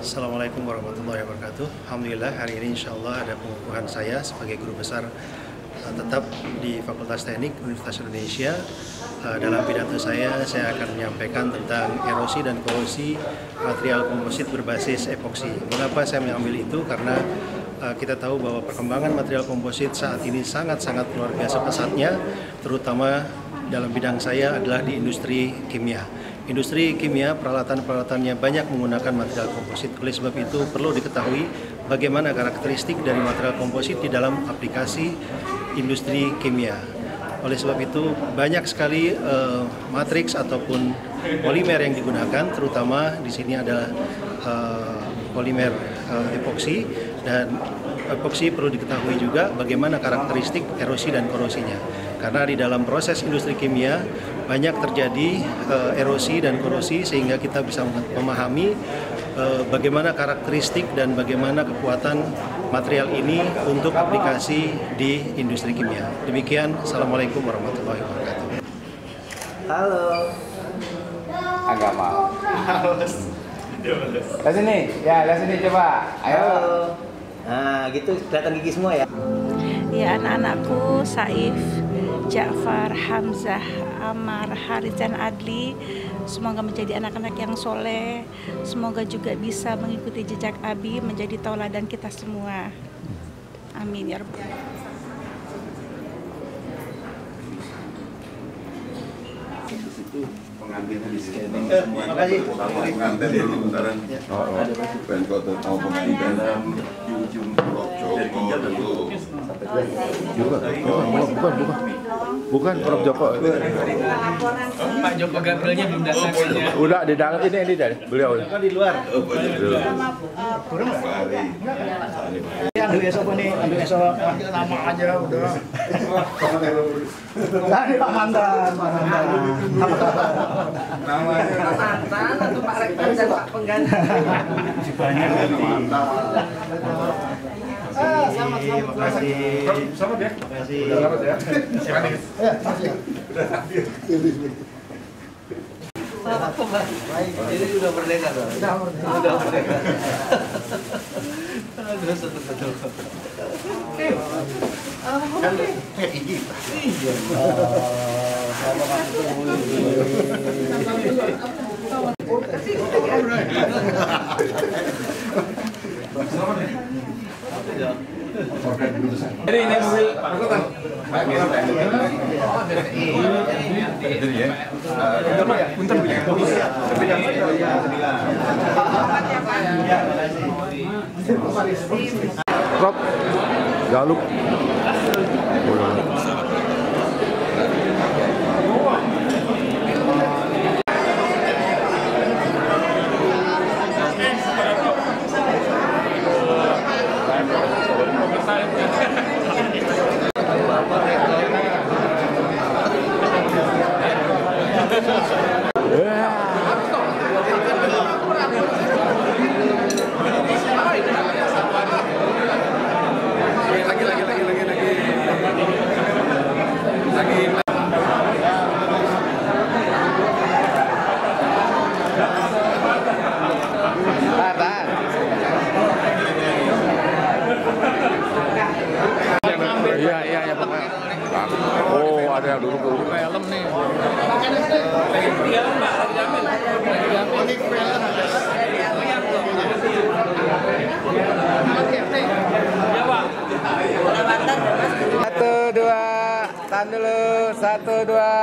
Assalamualaikum warahmatullahi wabarakatuh. Alhamdulillah hari ini insya Allah ada pengukuhan saya sebagai guru besar tetap di Fakultas Teknik Universitas Indonesia. Dalam pidato saya akan menyampaikan tentang erosi dan korosi material komposit berbasis epoksi. Mengapa saya mengambil itu? Karena kita tahu bahwa perkembangan material komposit saat ini sangat-sangat luar biasa pesatnya, terutama dalam bidang saya adalah di industri kimia. Industri kimia, peralatan-peralatannya banyak menggunakan material komposit. Oleh sebab itu perlu diketahui bagaimana karakteristik dari material komposit di dalam aplikasi industri kimia. Oleh sebab itu banyak sekali matriks ataupun polimer yang digunakan, terutama di sini adalah polimer epoksi, dan epoksi perlu diketahui juga bagaimana karakteristik erosi dan korosinya. Karena di dalam proses industri kimia banyak terjadi erosi dan korosi, sehingga kita bisa memahami bagaimana karakteristik dan bagaimana kekuatan material ini untuk aplikasi di industri kimia. Demikian, Assalamualaikum warahmatullahi wabarakatuh. Halo. Agak mau. Lihat sini, ya lihat sini coba. Ayo. Halo. Nah, gitu kelihatan gigi semua ya. Ya, anak-anakku Saif, Ja'far, Hamzah, Amar, Haris, dan Adli, semoga menjadi anak-anak yang soleh. Semoga juga bisa mengikuti jejak Abi, menjadi tauladan kita semua. Amin ya Rabbal alamin. Pengantinnya di sini. Terima kasih. Pengantin dulu bentaran. Pengkot mau pengantin di ujung Prof Joko dulu. Bukan Prof Joko. Pak Joko Gabrielnya belum datang kayaknya. Udah di dalam ini dari beliau. Di luar. Kurang nggak? Ambil esok nih, ambil esok. Nama aja udah. Tadi Pak Mantan, Pak Mantan. Namanya Mantan atau Pak Rektor dan Pak Pengganti. Banyak. mantap. Selamat ya. Selamat ya. Selamat ya. Ini udah merdeka tuh. Udah merdeka. Betul. Kan kayak gini. Iya. Jadi ini mobil Prof Galuk. Iya Pak. Oh, ada yang dulu. Film nih. Satu dua, tahan dulu. Satu dua,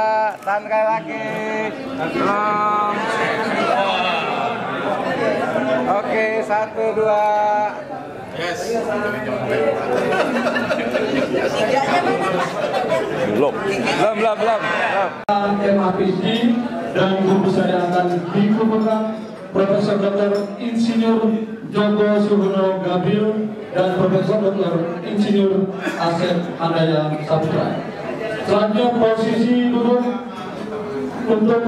tahan sekali lagi. Belum. Oke, satu dua. Belum. MAPG dan guru besar yang akan dikukuhkan Profesor Dr. Insinyur Joko Suhono Gabriel dan Profesor Dr. Insinyur Asep Handaya Saputra. Selanjutnya posisi duduk untuk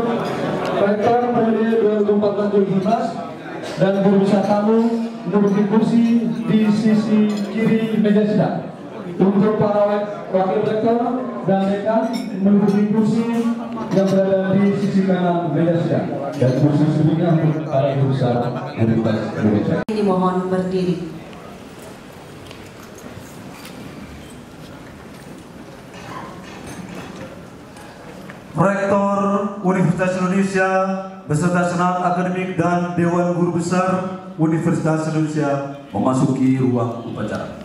Rektor periode 2014-2015 dan guru besar tamu menduduki kursi di sisi kiri meja sidang. Untuk para wakil rektor dan dekan menduduki kursi yang berada di sisi kanan meja sidang. Dan kursi sebelumnya untuk para Guru Besar Universitas Indonesia. Dimohon berdiri. Rektor Universitas Indonesia beserta Senat Akademik dan Dewan Guru Besar Universitas Indonesia memasuki ruang upacara.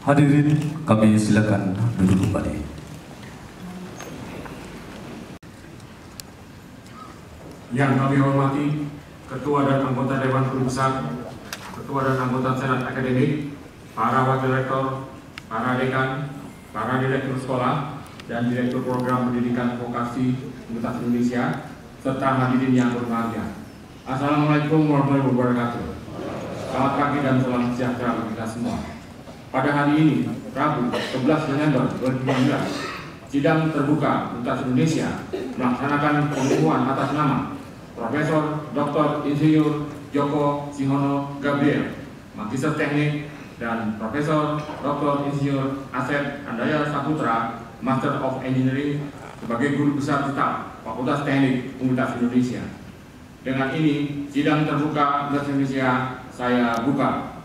Hadirin, kami silakan duduk kembali. Yang kami hormati Ketua dan anggota Dewan Guru Besar, Ketua dan anggota Senat Akademik, para wakil rektor, para dekan, para direktur sekolah, dan direktur program pendidikan vokasi Universitas Indonesia, serta hadirin yang berbahagia. Assalamualaikum warahmatullahi wabarakatuh. Selamat pagi dan salam sejahtera bagi kita semua. Pada hari ini, Rabu 11 Desember 2019, sidang terbuka Universitas Indonesia melaksanakan pengumuman atas nama Profesor Dr. Insinyur Joko Sihono Gabriel, Magister Teknik, dan Profesor Dr. Insinyur Asep Handaya Saputra, Master of Engineering, sebagai Guru Besar Tetap Fakultas Teknik Universitas Indonesia. Dengan ini, sidang terbuka Universitas Indonesia saya buka.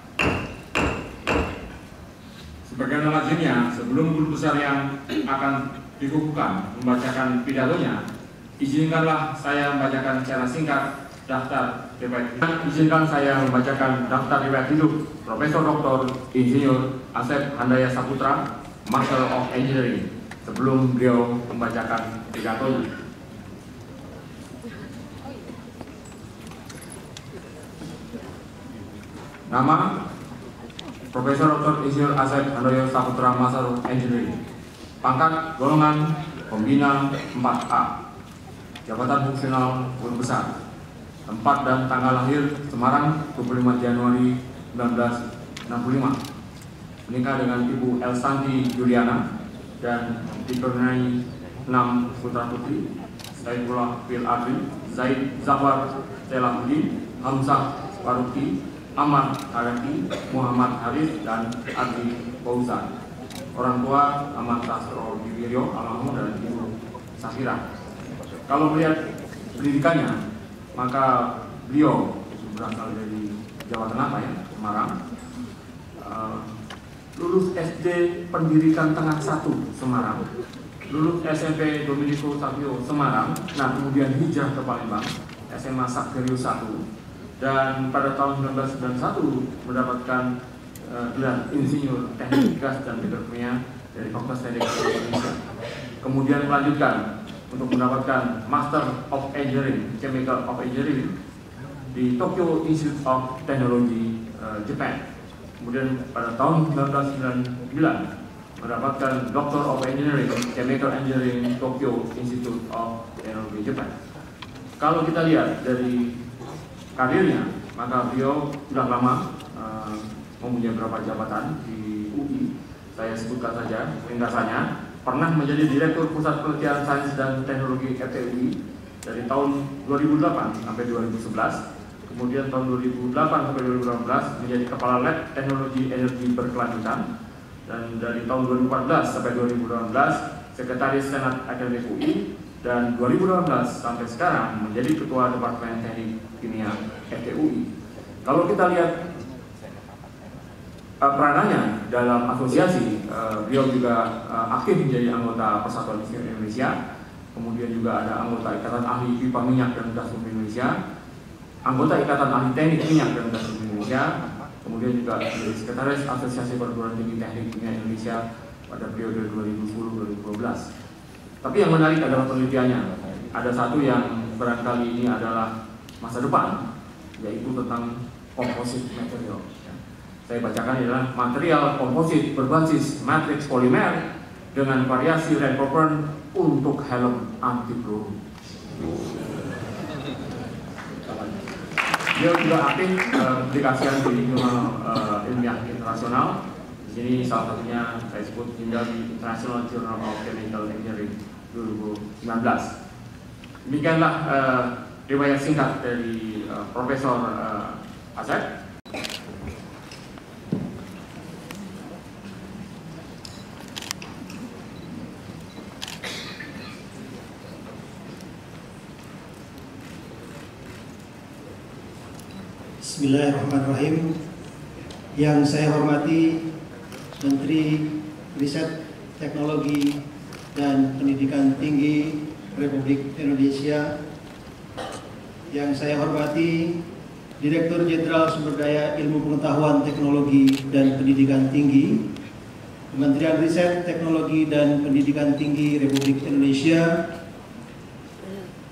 Sebagai lazimnya, sebelum Guru Besar yang akan dikukuhkan membacakan pidatonya, izinkanlah saya membacakan secara singkat daftar riwayat hidup. Izinkan saya membacakan daftar riwayat hidup Profesor Dr. Insinyur Asep Handaya Saputra, Master of Engineering, sebelum beliau membacakan pidatonya. Nama: Profesor Dr. Insinyur Asep Handaya Saputra, Master of Engineering. Pangkat golongan pembina 4A. Jabatan fungsional Guru Besar. Tempat dan tanggal lahir Semarang 25 Januari 1965. Menikah dengan Ibu Elsanti Juliana dan dikaruniai 6 putra putri: Saifullah Fil Adri, Zaid Zafar Selahuddin, Hamzah Faruqi, Ahmad Haraki, Muhammad Haris, dan Adi Fauzan. Orang tua: Ahmad Sastro Diwiryo almarhum dan Ibu Safira. Kalau melihat pendidikannya, maka beliau berasal dari Jawa Tengah, ya, Semarang. Lulus SD Pendidikan Tengah 1 Semarang, lulus SMP Dominico Savio Semarang, nah kemudian hijrah ke Palembang, SMA Sakerio 1. Dan pada tahun 1991 mendapatkan gelar Insinyur Teknik Gas dan Petrokimia dari Fakultas Teknik Indonesia. kemudian melanjutkan untuk mendapatkan Master of Engineering, Chemical of Engineering di Tokyo Institute of Technology, Jepang. Kemudian pada tahun 1999 mendapatkan Doctor of Engineering, Chemical Engineering, Tokyo Institute of Technology, Jepang. Kalau kita lihat dari karirnya, maka beliau sudah lama mempunyai beberapa jabatan di UI. Saya sebutkan saja ringkasannya. Pernah menjadi Direktur Pusat Penelitian Sains dan Teknologi FTUI dari tahun 2008 sampai 2011. Kemudian tahun 2008 sampai 2018 menjadi Kepala Lab Teknologi Energi Berkelanjutan. Dan dari tahun 2014 sampai 2018 Sekretaris Senat Akademik UI. Dan 2018 sampai sekarang menjadi Ketua Departemen Teknik Kimia FTUI. Kalau kita lihat peranannya dalam asosiasi, beliau juga aktif menjadi anggota Persatuan Insinyur Indonesia, kemudian juga ada anggota Ikatan Ahli Pipa Minyak dan Gas Bumi Indonesia, anggota Ikatan Ahli Teknik Minyak dan Gas Bumi Indonesia, kemudian juga menjadi Sekretaris Asosiasi Perguruan Tinggi Teknik Kimia Indonesia pada periode 2010-2012. Tapi yang menarik adalah penelitiannya. Ada satu yang barangkali ini adalah masa depan, yaitu tentang composite material. Saya bacakan adalah material komposit berbasis matriks polimer dengan variasi Rand-Popern untuk helm anti peluru. Dia juga aktif publikasian di jurnal ilmiah internasional. Di sini salah satunya saya sebut di International Journal of Chemical Engineering 2019. Demikianlah riwayat singkat dari Profesor Asep. Bismillahirrahmanirrahim. Yang saya hormati Menteri Riset, Teknologi, dan Pendidikan Tinggi Republik Indonesia. Yang saya hormati Direktur Jenderal Sumber Daya Ilmu Pengetahuan Teknologi dan Pendidikan Tinggi Kementerian Riset, Teknologi, dan Pendidikan Tinggi Republik Indonesia.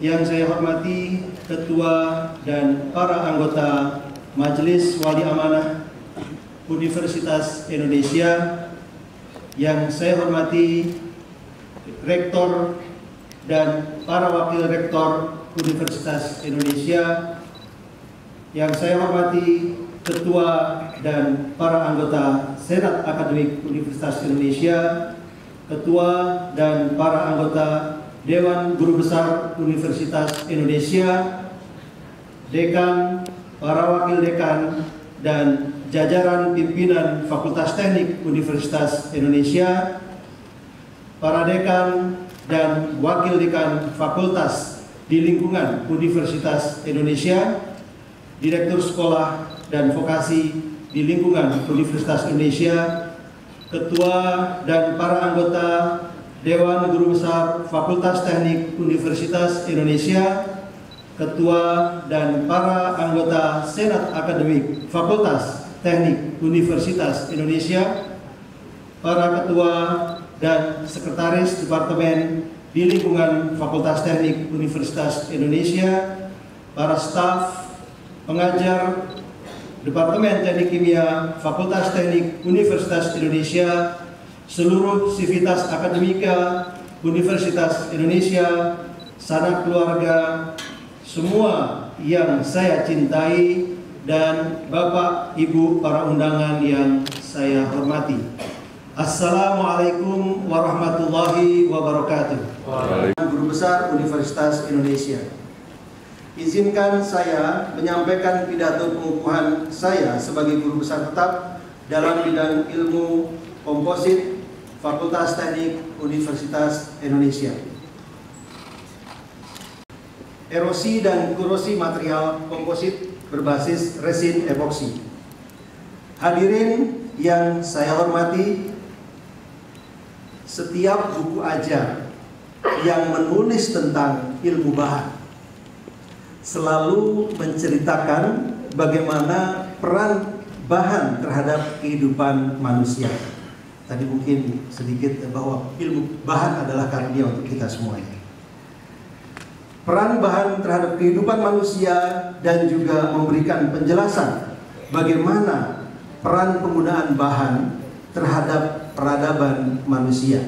Yang saya hormati Ketua dan para anggota Majelis Wali Amanah Universitas Indonesia. Yang saya hormati Rektor dan para Wakil Rektor Universitas Indonesia. Yang saya hormati Ketua dan para anggota Senat Akademik Universitas Indonesia, Ketua dan para anggota Dewan Guru Besar Universitas Indonesia, Dekan, para Wakil Dekan, dan jajaran pimpinan Fakultas Teknik Universitas Indonesia, para Dekan dan Wakil Dekan Fakultas di lingkungan Universitas Indonesia, Direktur Sekolah dan Vokasi di lingkungan Universitas Indonesia, Ketua dan para anggota Dewan Guru Besar Fakultas Teknik Universitas Indonesia, Ketua dan para anggota Senat Akademik Fakultas Teknik Universitas Indonesia, para Ketua dan Sekretaris Departemen di lingkungan Fakultas Teknik Universitas Indonesia, para staf, pengajar Departemen Teknik Kimia Fakultas Teknik Universitas Indonesia, seluruh sivitas akademika Universitas Indonesia, sanak keluarga, semua yang saya cintai, dan Bapak Ibu para undangan yang saya hormati. Assalamualaikum warahmatullahi wabarakatuh. Guru Besar Universitas Indonesia. Izinkan saya menyampaikan pidato pengukuhan saya sebagai Guru Besar Tetap dalam bidang ilmu komposit Fakultas Teknik Universitas Indonesia. Erosi dan korosi material komposit berbasis resin epoksi. Hadirin yang saya hormati, setiap buku ajar yang menulis tentang ilmu bahan selalu menceritakan bagaimana peran bahan terhadap kehidupan manusia. tadi mungkin sedikit bahwa ilmu bahan adalah karunia untuk kita semuanya. Peran bahan terhadap kehidupan manusia dan juga memberikan penjelasan bagaimana peran penggunaan bahan terhadap peradaban manusia.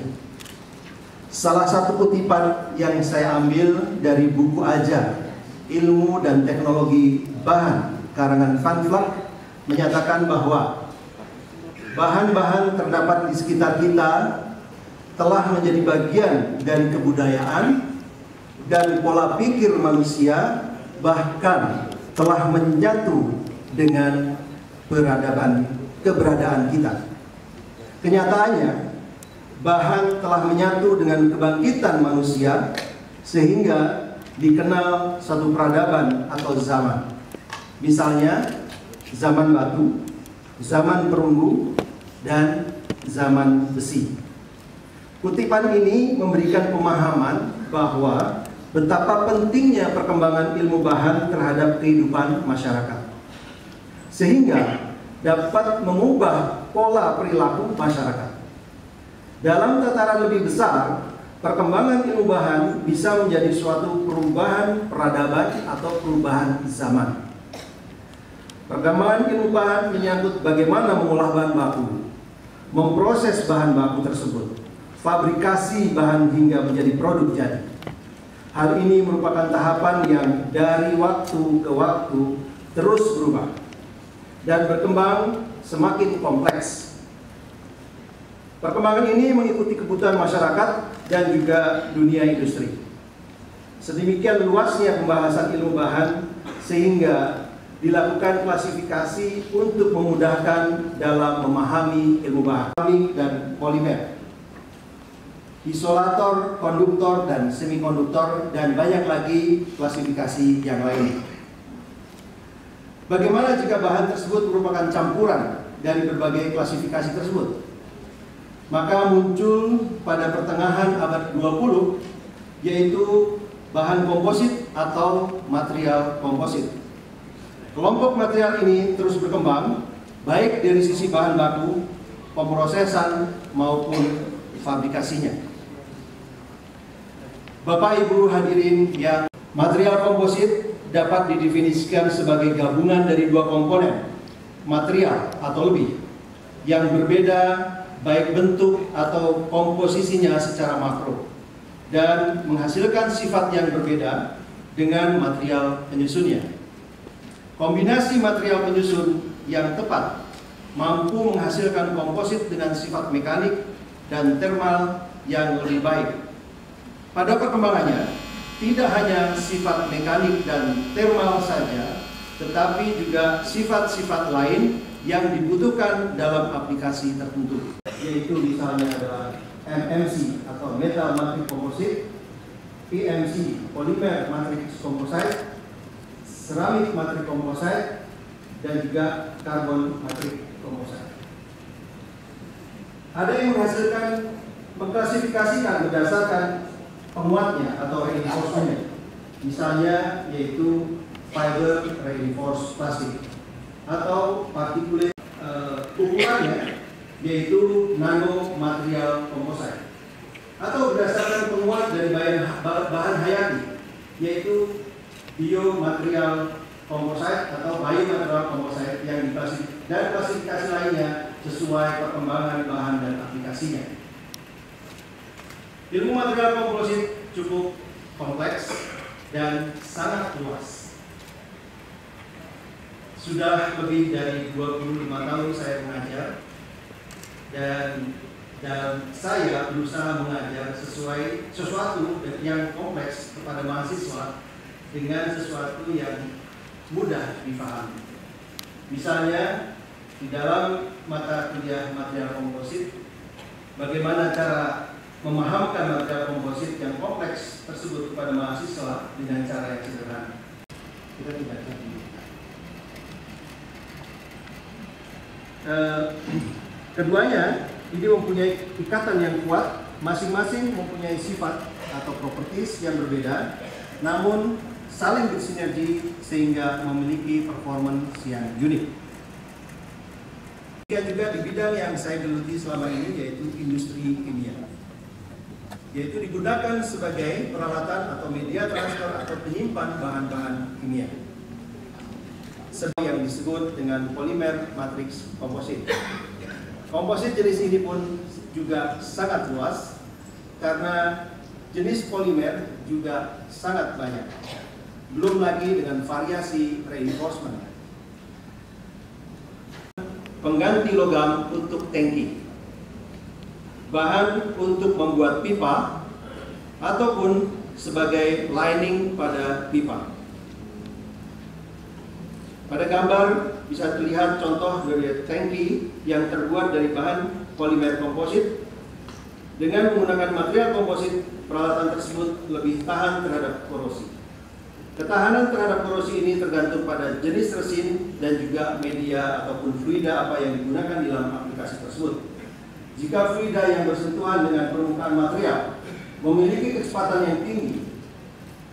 Salah satu kutipan yang saya ambil dari buku Ajar Ilmu dan Teknologi Bahan karangan Van Vleck menyatakan bahwa bahan-bahan terdapat di sekitar kita telah menjadi bagian dari kebudayaan dan pola pikir manusia, bahkan telah menyatu dengan keberadaan kita. Kenyataannya, bahan telah menyatu dengan kebangkitan manusia sehingga dikenal satu peradaban atau zaman. Misalnya, zaman batu, zaman perunggu, dan zaman besi. Kutipan ini memberikan pemahaman bahwa betapa pentingnya perkembangan ilmu bahan terhadap kehidupan masyarakat, sehingga dapat mengubah pola perilaku masyarakat. Dalam tataran lebih besar, perkembangan ilmu bahan bisa menjadi suatu perubahan peradaban atau perubahan zaman. Perkembangan ilmu bahan menyangkut bagaimana mengolah bahan baku, memproses bahan baku tersebut, fabrikasi bahan hingga menjadi produk jadi. Hal ini merupakan tahapan yang dari waktu ke waktu terus berubah dan berkembang semakin kompleks. Perkembangan ini mengikuti kebutuhan masyarakat dan juga dunia industri. Sedemikian luasnya pembahasan ilmu bahan sehingga dilakukan klasifikasi untuk memudahkan dalam memahami ilmu bahan. Keramik dan polimer, isolator, konduktor, dan semikonduktor, dan banyak lagi klasifikasi yang lain. Bagaimana jika bahan tersebut merupakan campuran dari berbagai klasifikasi tersebut? Maka muncul pada pertengahan abad 20 yaitu bahan komposit atau material komposit. Kelompok material ini terus berkembang baik dari sisi bahan baku, pemrosesan maupun fabrikasinya. Bapak Ibu hadirin yang material komposit dapat didefinisikan sebagai gabungan dari dua komponen material atau lebih yang berbeda baik bentuk atau komposisinya secara makro dan menghasilkan sifat yang berbeda dengan material penyusunnya. Kombinasi material penyusun yang tepat mampu menghasilkan komposit dengan sifat mekanik dan termal yang lebih baik. Pada perkembangannya, tidak hanya sifat mekanik dan termal saja, tetapi juga sifat-sifat lain yang dibutuhkan dalam aplikasi tertentu, yaitu misalnya adalah MMC atau Metal Matrix Composite, PMC Polymer Matrix Composite, Ceramic Matrix Composite, dan juga Carbon Matrix Composite. Ada yang mengklasifikasikan berdasarkan penguatnya atau reinforcementnya, misalnya yaitu fiber reinforced plastic atau particulate, ukurannya yaitu nano material composite, atau berdasarkan penguat dari bahan hayati yaitu biomaterial composite atau biomaterial composite yang dan klasifikasi lainnya sesuai perkembangan bahan dan aplikasinya. Ilmu material komposit cukup kompleks dan sangat luas. Sudah lebih dari 25 tahun saya mengajar dan saya berusaha mengajar sesuatu yang kompleks kepada mahasiswa dengan sesuatu yang mudah dipahami. Misalnya di dalam mata kuliah material komposit, bagaimana cara memahamkan material komposit yang kompleks tersebut kepada mahasiswa dengan cara yang sederhana. Kita tidak jadi. Keduanya ini mempunyai ikatan yang kuat, masing-masing mempunyai sifat atau properties yang berbeda, namun saling bersinergi sehingga memiliki performance yang unik. Juga di bidang yang saya geluti selama ini, yaitu industri kimia, yaitu digunakan sebagai peralatan atau media transfer atau penyimpan bahan-bahan kimia, seperti yang disebut dengan polimer matriks komposit. Komposit jenis ini pun juga sangat luas karena jenis polimer juga sangat banyak. Belum lagi dengan variasi reinforcement. Pengganti logam untuk tangki, bahan untuk membuat pipa, ataupun sebagai lining pada pipa. Pada gambar bisa terlihat contoh dari tangki yang terbuat dari bahan polimer komposit. Dengan menggunakan material komposit, peralatan tersebut lebih tahan terhadap korosi. Ketahanan terhadap korosi ini tergantung pada jenis resin dan juga media ataupun fluida apa yang digunakan di dalam aplikasi tersebut. Jika fluida yang bersentuhan dengan permukaan material memiliki kecepatan yang tinggi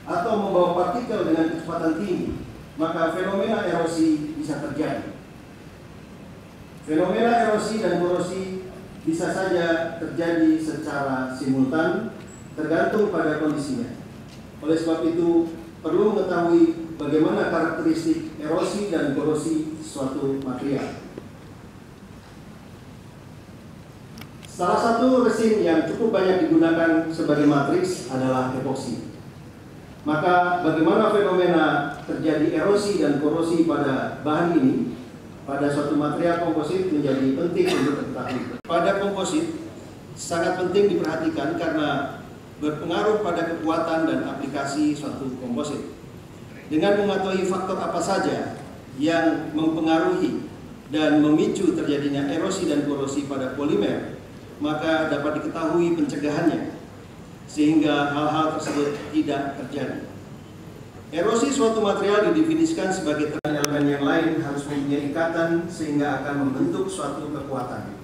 atau membawa partikel dengan kecepatan tinggi, maka fenomena erosi bisa terjadi. Fenomena erosi dan korosi bisa saja terjadi secara simultan, tergantung pada kondisinya. Oleh sebab itu, perlu mengetahui bagaimana karakteristik erosi dan korosi suatu material. Salah satu resin yang cukup banyak digunakan sebagai matriks adalah epoksi. Maka bagaimana fenomena terjadi erosi dan korosi pada bahan ini, pada suatu material komposit menjadi penting untuk diketahui. Pada komposit sangat penting diperhatikan karena berpengaruh pada kekuatan dan aplikasi suatu komposit. Dengan mengetahui faktor apa saja yang mempengaruhi dan memicu terjadinya erosi dan korosi pada polimer, maka dapat diketahui pencegahannya sehingga hal-hal tersebut tidak terjadi. Erosi suatu material didefinisikan sebagai elemen yang lain harus mempunyai ikatan sehingga akan membentuk suatu kekuatan.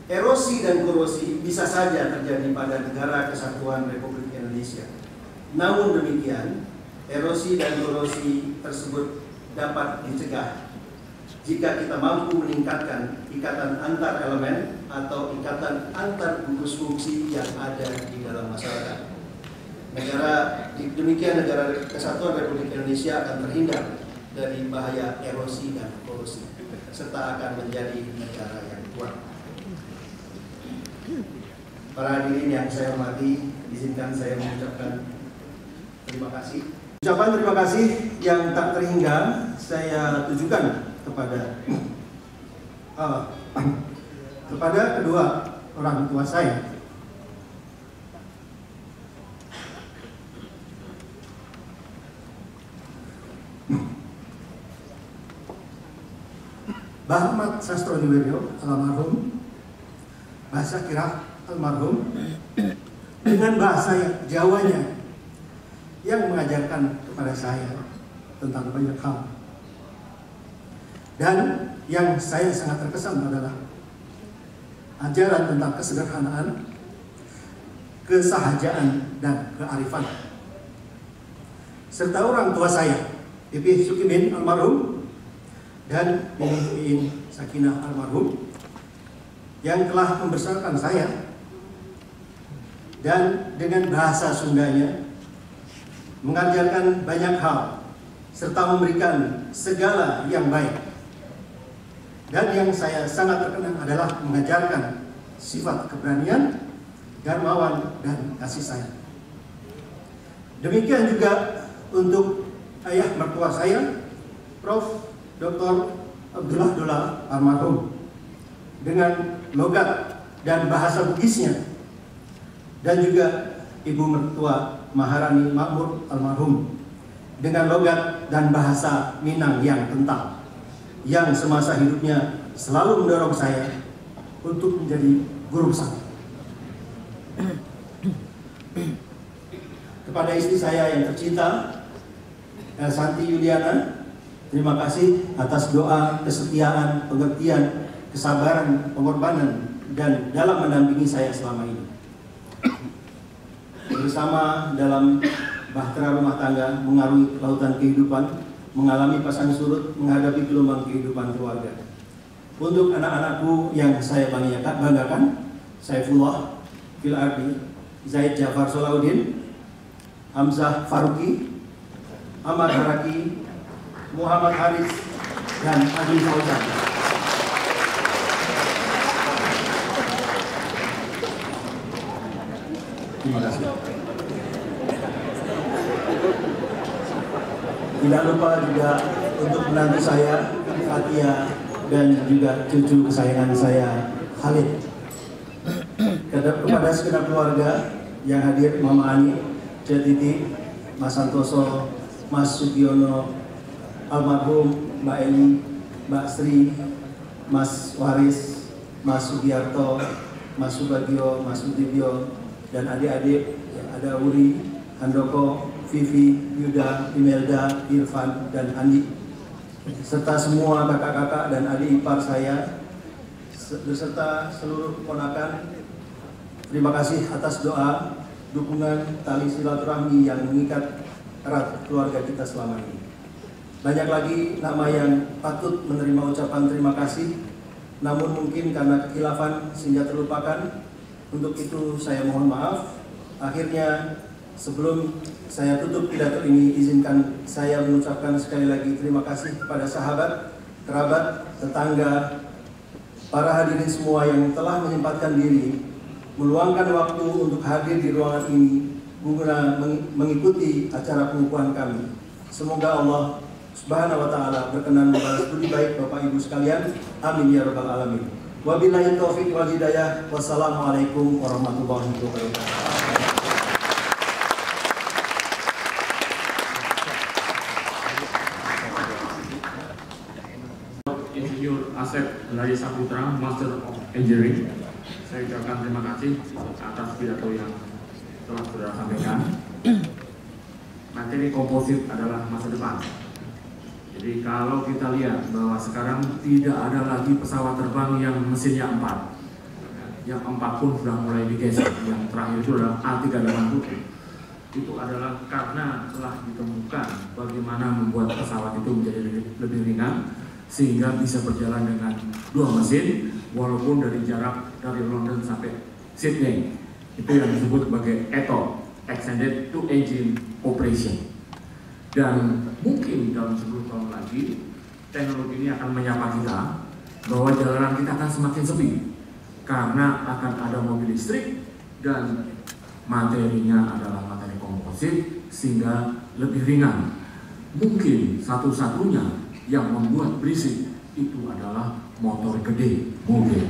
Erosi dan korosi bisa saja terjadi pada Negara Kesatuan Republik Indonesia. Namun demikian, erosi dan korosi tersebut dapat dicegah jika kita mampu meningkatkan ikatan antar elemen atau ikatan antar gugus fungsi yang ada di dalam masyarakat. Demikian Negara Kesatuan Republik Indonesia akan terhindar dari bahaya erosi dan korosi, serta akan menjadi negara yang kuat. Para hadirin yang saya hormati, izinkan saya mengucapkan terima kasih. Ucapan terima kasih yang tak terhingga saya tujukan kepada kedua orang tua saya. Mbah Ahmad Sastro-Niwiryo almarhum, Mbah Syakirah almarhum, dengan bahasa Jawanya yang mengajarkan kepada saya tentang banyak hal. Dan yang saya sangat terkesan adalah ajaran tentang kesederhanaan, kesahajaan, dan kearifan. Serta orang tua saya, Ipi Sukimin almarhum dan Iin Sakinah almarhum, yang telah membesarkan saya dan dengan bahasa Sundanya mengajarkan banyak hal serta memberikan segala yang baik. Dan yang saya sangat terkenang adalah mengajarkan sifat keberanian, dermawan, dan kasih sayang. Demikian juga untuk ayah mertua saya, Prof. Dr. Abdullah Dola almarhum, dengan logat dan bahasa Bugisnya, dan juga ibu mertua Maharani Makmur almarhum dengan logat dan bahasa Minang yang kental, yang semasa hidupnya selalu mendorong saya untuk menjadi guru besar. Kepada istri saya yang tercinta, Santi Yuliana, terima kasih atas doa, kesetiaan, pengertian, kesabaran, pengorbanan, dan dalam mendampingi saya selama ini. Bersama dalam bahtera rumah tangga, mengarungi lautan kehidupan, mengalami pasang surut, menghadapi gelombang kehidupan keluarga. Untuk anak-anakku yang saya banggakan, Saifullah Fil Ardi, Zaid Jafar Solahuddin, Hamzah Faruqi, Ahmad Haraki, Muhammad Haris, dan Adi Fauzan. Terima kasih. Tidak lupa juga untuk menantu saya, Fatia, dan juga cucu kesayangan saya, Khalid. Kepada segenap keluarga yang hadir, Mama Ani, Titi, Mas Santoso, Mas Sugiono, almarhum Mbak Eli, Mbak Sri, Mas Waris, Mas Sugiarto, Mas Subagio, Mas Sudibyo, dan adik-adik ada Uri, Handoko, Vivi, Yuda, Imelda, Irfan, dan Andi, serta semua kakak-kakak dan adik ipar saya, beserta seluruh keponakan. Terima kasih atas doa, dukungan, tali silaturahmi yang mengikat erat keluarga kita selama ini. Banyak lagi nama yang patut menerima ucapan terima kasih, namun mungkin karena kekhilafan sehingga terlupakan. Untuk itu saya mohon maaf. Akhirnya, sebelum saya tutup pidato ini, izinkan saya mengucapkan sekali lagi terima kasih kepada sahabat, kerabat, tetangga, para hadirin semua yang telah menyempatkan diri, meluangkan waktu untuk hadir di ruangan ini guna mengikuti acara pengukuhan kami. Semoga Allah Subhanahu wa Ta'ala berkenan membalas budi baik Bapak Ibu sekalian. Amin ya Rabbal Alamin. Wabillahi taufiq wal hidayah. Wassalamualaikum warahmatullahi wabarakatuh. Insinyur Asep Lari Saputra, Master of Engineering. Saya ucapkan terima kasih atas pidato yang telah saudara sampaikan. Materi komposit adalah masa depan. Jadi kalau kita lihat bahwa sekarang tidak ada lagi pesawat terbang yang mesinnya 4, yang 4 pun sudah mulai digeser. Yang terakhir itu adalah A380. Itu adalah karena telah ditemukan bagaimana membuat pesawat itu menjadi lebih ringan, sehingga bisa berjalan dengan 2 mesin walaupun dari jarak dari London sampai Sydney. Itu yang disebut sebagai ETO, Extended Two Engine Operation. Dan mungkin dalam 10 tahun lagi teknologi ini akan menyapa kita bahwa jalanan kita akan semakin sepi karena akan ada mobil listrik dan materinya adalah materi komposit sehingga lebih ringan. Mungkin satu-satunya yang membuat berisik itu adalah motor gede, mobil.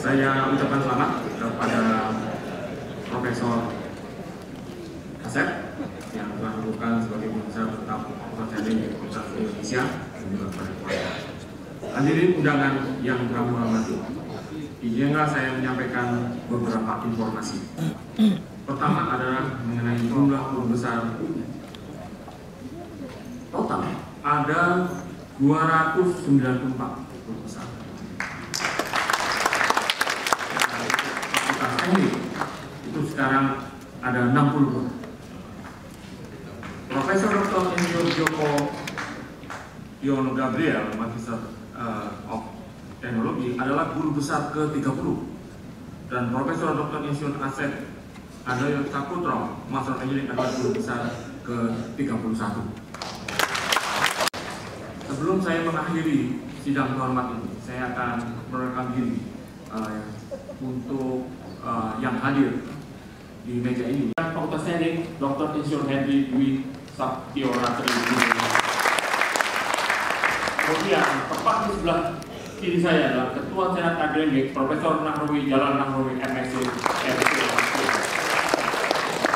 Saya ucapkan selamat kepada Profesor Asep yang telah merupakan sebagai guru besar tetap Fakultas Teknik Universitas Indonesia dan juga kepada keluarga. Hadirin undangan yang kami hormati, izinkanlah saya menyampaikan beberapa informasi. Pertama adalah mengenai jumlah guru besar. Total ada 294 guru besar. Itu sekarang ada 60. Profesor Dr. Insinyur Joko Yono Gabriel, Magister of Teknologi, adalah guru besar ke-30, dan Profesor Dr. Insinyur Asep Lari Saputra, Master of Engineering, adalah guru besar ke-31. Sebelum saya mengakhiri sidang hormat ini, saya akan merekam diri untuk yang hadir di meja ini. Fakultas Teknik Dr. Insinyur Henry Dwi Saptioratri. Kemudian tepat di sebelah kiri saya adalah Ketua Senat Akademik Profesor Nahrawi Jalan Nahrawi MSc.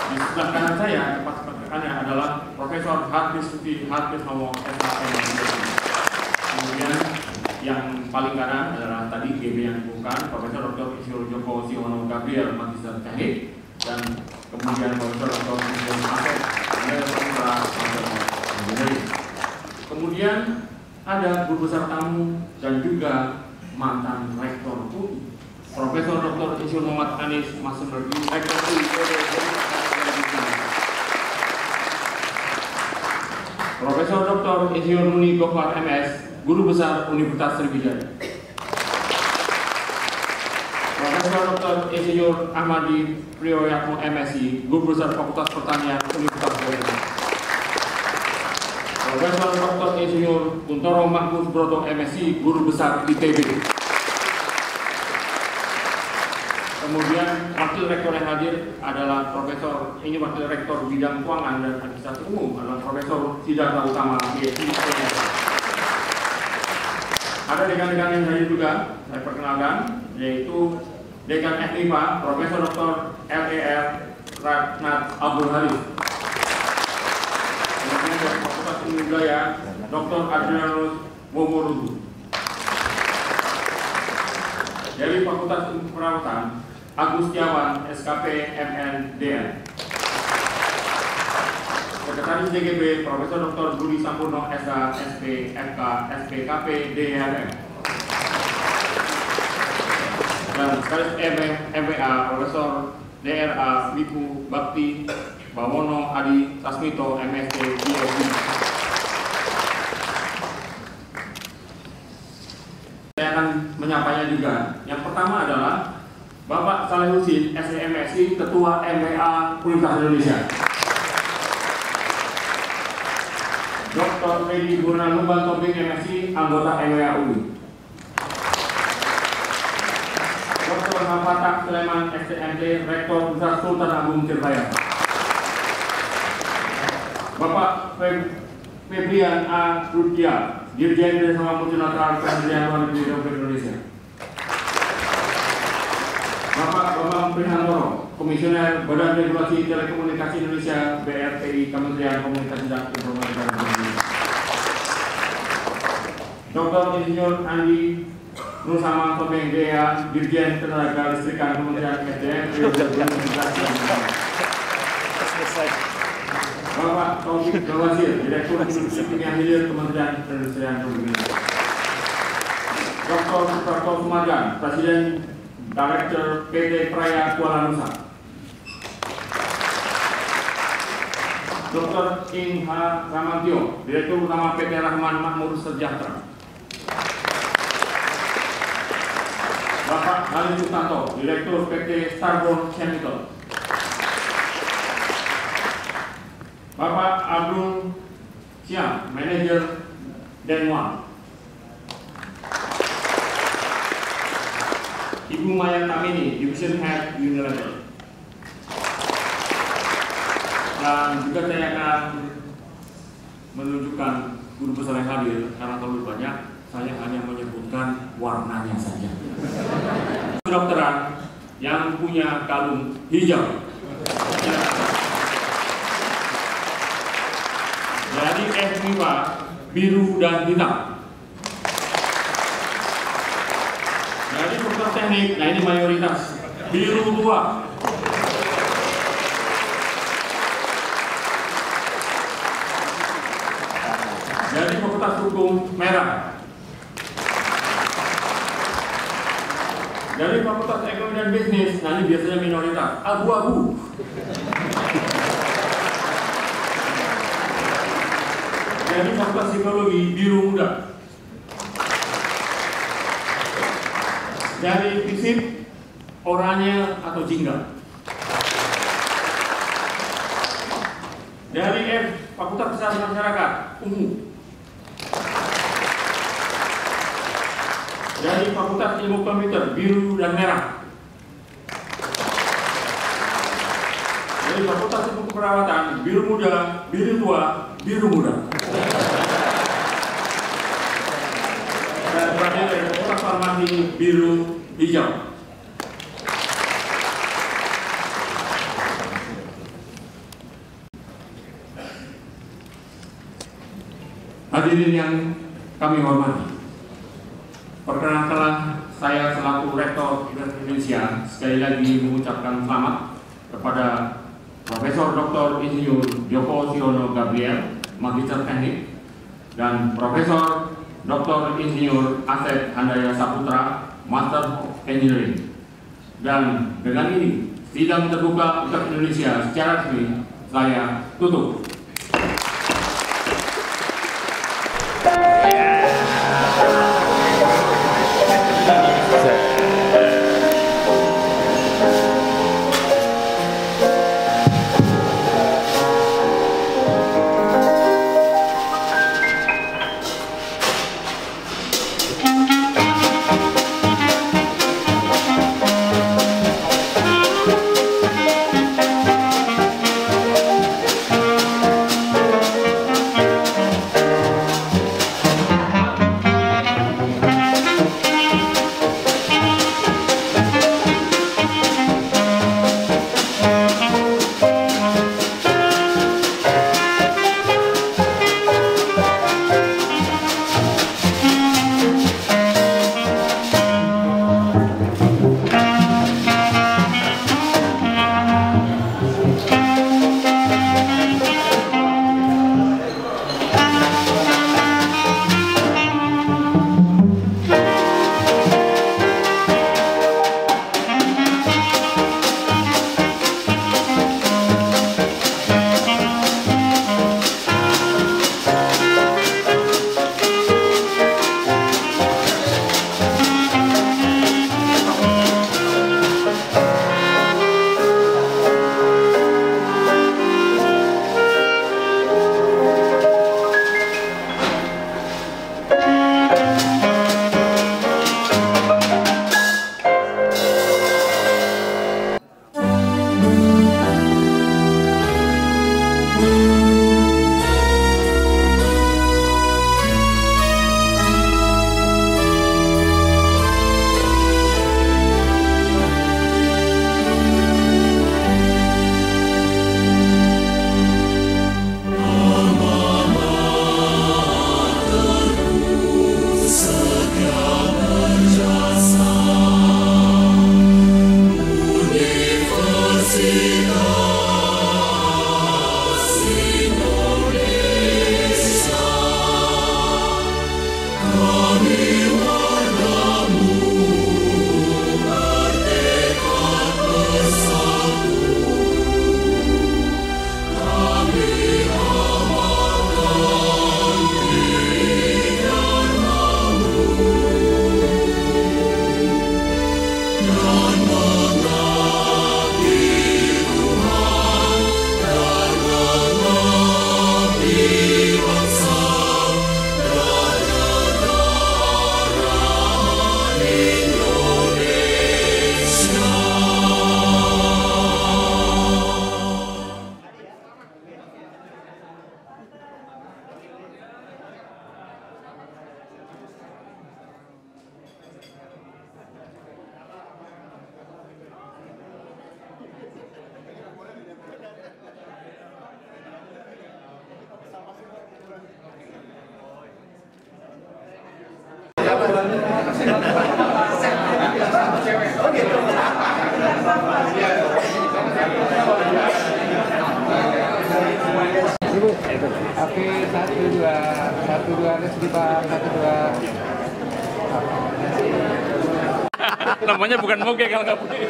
Di sebelah kanan saya tepat sebelahnya adalah Profesor Hartis Suti Hartis Nomo SHM. Kemudian yang paling kanan adalah tadi GB yang dibuka, Profesor Dr. Insinyur Joko Siono Gabriel, Magister Teknik, dan kemudian Profesor Dr. Insinyur Asep Lari Saputra, Master of Engineering. Kemudian ada guru besar tamu dan juga mantan rektor UI, Profesor Dr. Insinyur Muhammad Anis, Master of Rektor UI. Dr. Insinyur Muni Gofar MS, Guru Besar Universitas Sriwijaya. Profesor Dr. Insinyur Ahmadi Priyoyatmo MSI, Guru Besar Fakultas Pertanian Universitas Sriwijaya. Profesor Dr. Insinyur Kuntoro Mahfuz Broto MSI, Guru Besar ITB. Kemudian Wakil Rektor yang hadir adalah Wakil Rektor Bidang Keuangan dan Administrasi Umum adalah Profesor Siddhartha Utama, PhD. Ada dekan-dekan yang hadir juga, saya perkenalkan, yaitu Dekan FIPA, Profesor Dr. LER Ratnat Abdul Halim. Kemudian dari Fakultas Ilmu Budaya, Dr. Adrianus Womorudu. Dari Fakultas Ilmu Perawatan, Agus Setiawan, SKP MNDN. Sekretaris DGB, Profesor Dr. Budi Sampurno, SH, SP, FK, SPKP, DRM. Dan Sekretaris MWA, Profesor DRA, Wiku Bakti, Bawono Adi Tasmito, MSc, PhD. Saya akan menyapanya juga. Yang pertama adalah Bapak Saleh Husin, SMSI, Ketua MWA Universitas Indonesia. Dr. Lady Burhanuddin Tobing, MSI, anggota MWA UI. Dr. Hafatak Sulaiman, STMT, Rektor Universitas Sultan Agung Tirtayasa. Bapak Febrian A. Rudia, Dirjen Kerjasama Multilateral Kementerian Luar Negeri Republik Indonesia. Bapak Bambang Prihantoro, Komisioner Badan Regulasi Telekomunikasi Indonesia, BRTI, Kementerian Komunikasi dan Informatika. Dr. Insinyur Andi Nusama Tobeng DA, Dirjen Tenaga Listrikan Kementerian SDM, Bapak Taufik Gawazir, Direktur Industri Kimia Hilir, Kementerian Perindustrian Republik Indonesia. Dr. Suprapto Sumargan, Presiden Director PT Praya Kuala Nusa. Dr. Ing H. Ramantio, Direktur Utama PT Rahman Makmur Sejahtera. Bapak Halim Sutanto, Direktur PT Starborn Chemical. Bapak Abdul Siam, Manajer Denmark. Ibu Maya Tamini, Division Head Unilever. Dan juga saya akan menunjukkan guru besar yang hadir karena terlalu banyak, saya hanya menyebutkan warnanya saja. Kedokteran yang punya kalung hijau. Jadi FIPA biru dan hitam. Jadi Fakultas Teknik, nah ini mayoritas biru 2. Jadi Fakultas Hukum merah. Dari Fakultas Ekonomi dan Bisnis, nah ini biasanya minoritas abu-abu. Dari Fakultas Psikologi biru muda. Dari FISIP oranye atau jingga. Dari Fakultas Kesehatan Masyarakat ungu. Dari Fakultas Ilmu Komputer biru dan merah. Dari Fakultas Ilmu Keperawatan biru muda, biru tua, biru muda. Dan terakhir dari Fakultas Farmasi biru hijau. Hadirin yang kami hormati, perkenalkanlah saya selaku Rektor Universitas Indonesia sekali lagi mengucapkan selamat kepada Profesor Dr. Insinyur Joko Siono Gabriel, Magister Teknik, dan Profesor Dr. Insinyur Asep Handaya Saputra, Master of Engineering. Dan dengan ini sidang terbuka untuk Indonesia secara resmi saya tutup. Ibu, oke, 1-2, let's di Pak, 1-2. Namanya bukan moge kalau nggak punya.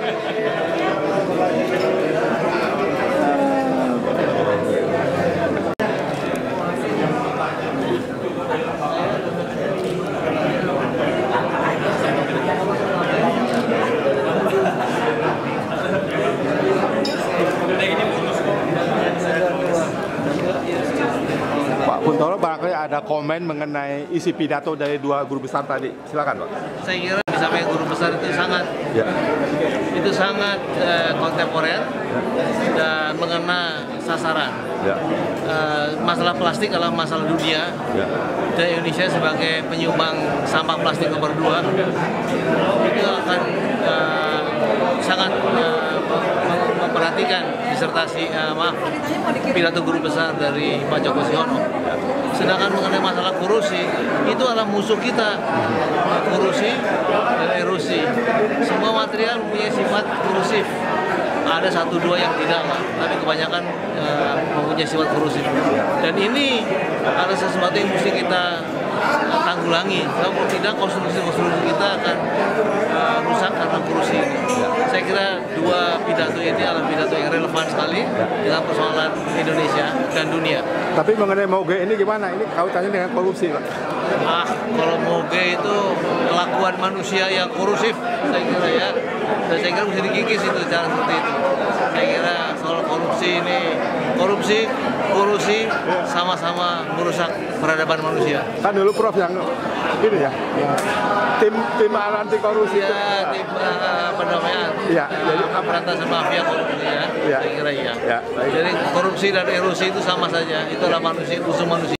Pak Kuntoro barangkali ada komen mengenai isi pidato dari dua guru besar tadi. Silakan, Pak. Saya kira disampaikan guru besar itu sangat kontemporer dan mengena sasaran. Masalah plastik adalah masalah dunia. Dan Indonesia sebagai penyumbang sampah plastik nomor 2 itu akan sangat memperhatikan pidato guru besar dari Pak Joko Siono. Sedangkan mengenai masalah korupsi, itu adalah musuh kita, korupsi dan erosi. Semua material mempunyai sifat korosif. Ada 1-2 yang tidak, tapi kebanyakan mempunyai sifat korosif. Dan ini ada sesuatu yang mesti kita tanggulangi. Kalau tidak, konstruksi kita akan rusak karena korupsi ini. Saya kira dua pidato ini adalah pidato yang relevan sekali dengan persoalan Indonesia dan dunia. Tapi mengenai moge ini gimana? Ini kaitannya dengan korupsi, Pak? Kalau moge itu kelakuan manusia yang korupsif, saya kira ya. Dan saya kira mesti dikikis itu cara seperti itu. Saya kira soal korupsi ini, korupsi sama-sama merusak peradaban manusia. Kan dulu Prof yang ini ya, tim anti korupsi itu. Tim apa namanya? Jadi pemberantasan mafia korupsi ya. Saya kira iya. Jadi korupsi dan erosi itu sama saja. Itu adalah manusia, musuh manusia.